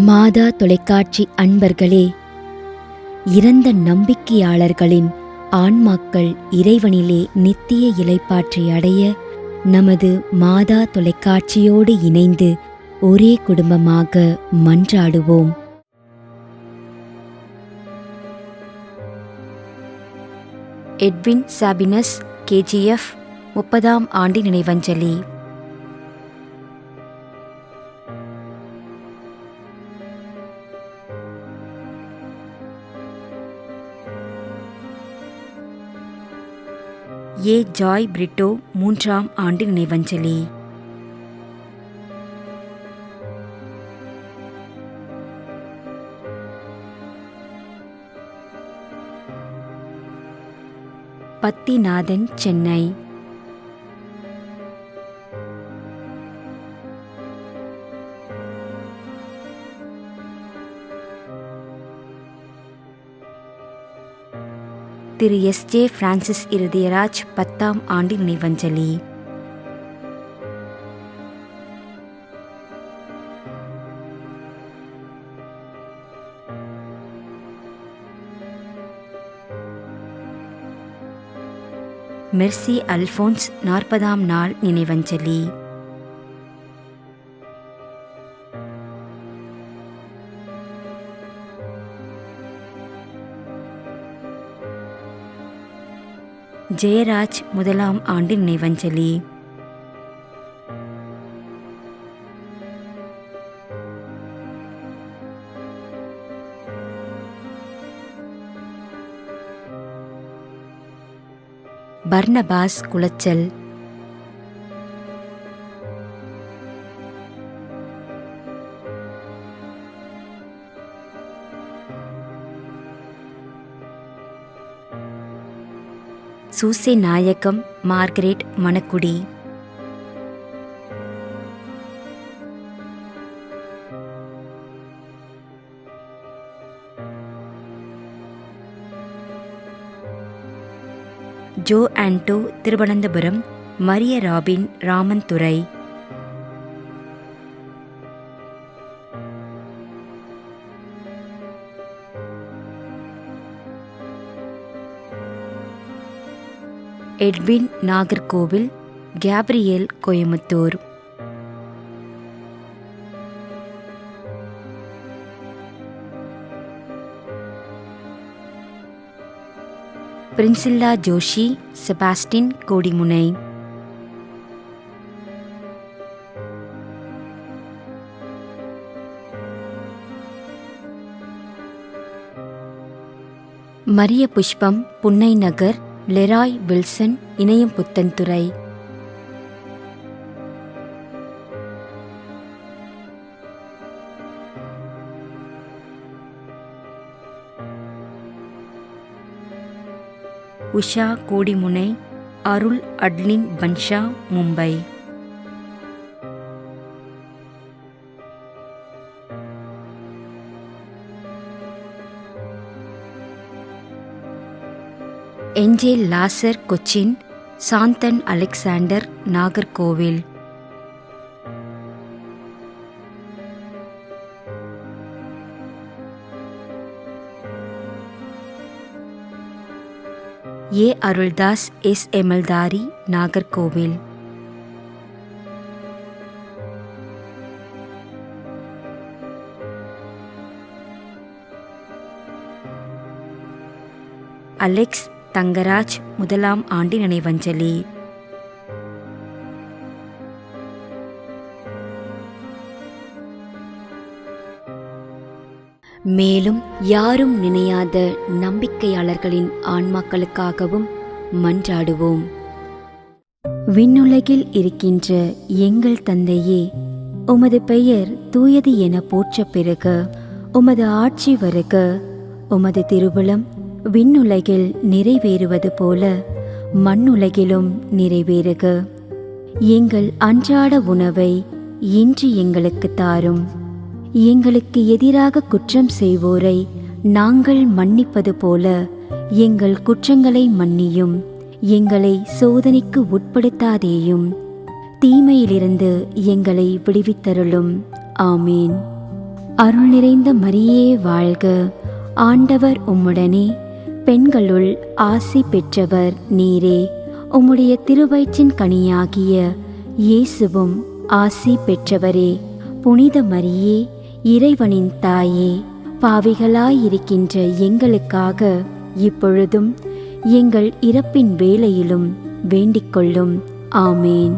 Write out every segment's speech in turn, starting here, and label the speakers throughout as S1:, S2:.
S1: மாதா தொலைக்காட்சி அன்பர்களே, இறந்த நம்பிக்கையாளர்களின் ஆன்மாக்கள் இறைவனிலே நித்திய இளைப்பாற்றி அடைய நமது மாதா தொலைக்காட்சியோடு இணைந்து ஒரே குடும்பமாக மன்றாடுவோம். எட்வின் சாபினஸ் KGF 30ஆம் ஆண்டு நினைவஞ்சலி. ஜாய் பிரிட்டோ 3ஆம் ஆண்டு நினைவஞ்சலி. பத்திநாதன், சென்னை. திரு SJ பிரான்சிஸ் இருதயராஜ் 10ஆம் ஆண்டு நினைவஞ்சலி. மெர்சி அல்போன்ஸ் 40ஆம் நாள் நினைவஞ்சலி. ஜெயராஜ் 1ஆம் ஆண்டு நினைவஞ்சலி. பர்னபாஸ், குளச்சல். சூசே நாயகம், மார்கரெட், மணக்குடி. ஜோ ஆண்டோ, திருவனந்தபுரம். மரிய ராபின், ராமன்துறை. எட்வின், நாகர்கோவில். கேப்ரியேல், கோயமுத்தூர். பிரின்சில்லா ஜோஷி, செபாஸ்டின், கோடிமுனை. மரிய புஷ்பம், புன்னை நகர். லெராய் வில்சன், இணையம் புத்தன்துறை. உஷா, கோடிமுனை. அருள் அட்லின் பன்ஷா, மும்பை. எஞ்சேல் லாசர், கொச்சின். சாந்தன் அலெக்சாண்டர், நாகர்கோவில். அருள்தாஸ், எமல்தாரி, நாகர்கோவில். அலெக்ஸ் தங்கராஜ், 1ஆம் ஆண்டு நினைவஞ்சலி. மேலும் யாரும் நினையாத நம்பிக்கையாளர்களின் ஆன்மாக்களுக்காகவும் மன்றாடுவோம். விண்ணுலகில் இருக்கின்ற எங்கள் தந்தையே, உமது பெயர் தூயது என போற்ற பெறுக. உமது ஆட்சி வருக. உமது திருவுளம் விண்ணுலகில் நிறைவேறுவது போல மண்ணுலகிலும் நிறைவேறுக. எங்கள் அன்றாட உணவை இன்று எங்களுக்கு தாரும். எங்களுக்கு எதிராக குற்றம் செய்வோரை நாங்கள் மன்னிப்பது போல எங்கள் குற்றங்களை மன்னியும். எங்களை சோதனைக்கு உட்படுத்தாதேயும், தீமையிலிருந்து எங்களை விடுவித்தருளும். ஆமீன். அருள் நிறைந்த மரியே வாழ்க, ஆண்டவர் உம்முடனே, பெண்களுள் ஆசி பெற்றவர் நீரே. உம்முடைய திருவயிற்றின் கனியாகிய இயேசுவும் ஆசி பெற்றவரே. புனித மரியே, இறைவனின் தாயே, பாவிகளாயிருக்கின்ற எங்களுக்காக இப்பொழுதும் எங்கள் இறப்பின் வேளையிலும் வேண்டிக்கொள்ளும். ஆமேன்.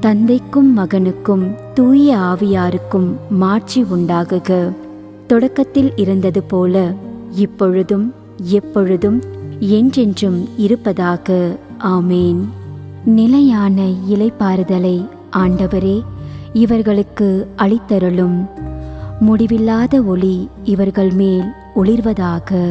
S1: தந்தைக்கும் மகனுக்கும் தூய ஆவியாருக்கும் மாட்சி உண்டாகுக. தொடக்கத்தில் இருந்தது போல இப்பொழுதும் எப்பொழுதும் என்றென்றும் இருப்பதாக. ஆமேன். நிலையான இளைப்பாறுதலை ஆண்டவரே இவர்களுக்கு அளித்தருளும். முடிவில்லாத ஒளி இவர்கள் மேல் ஒளிர்வதாக.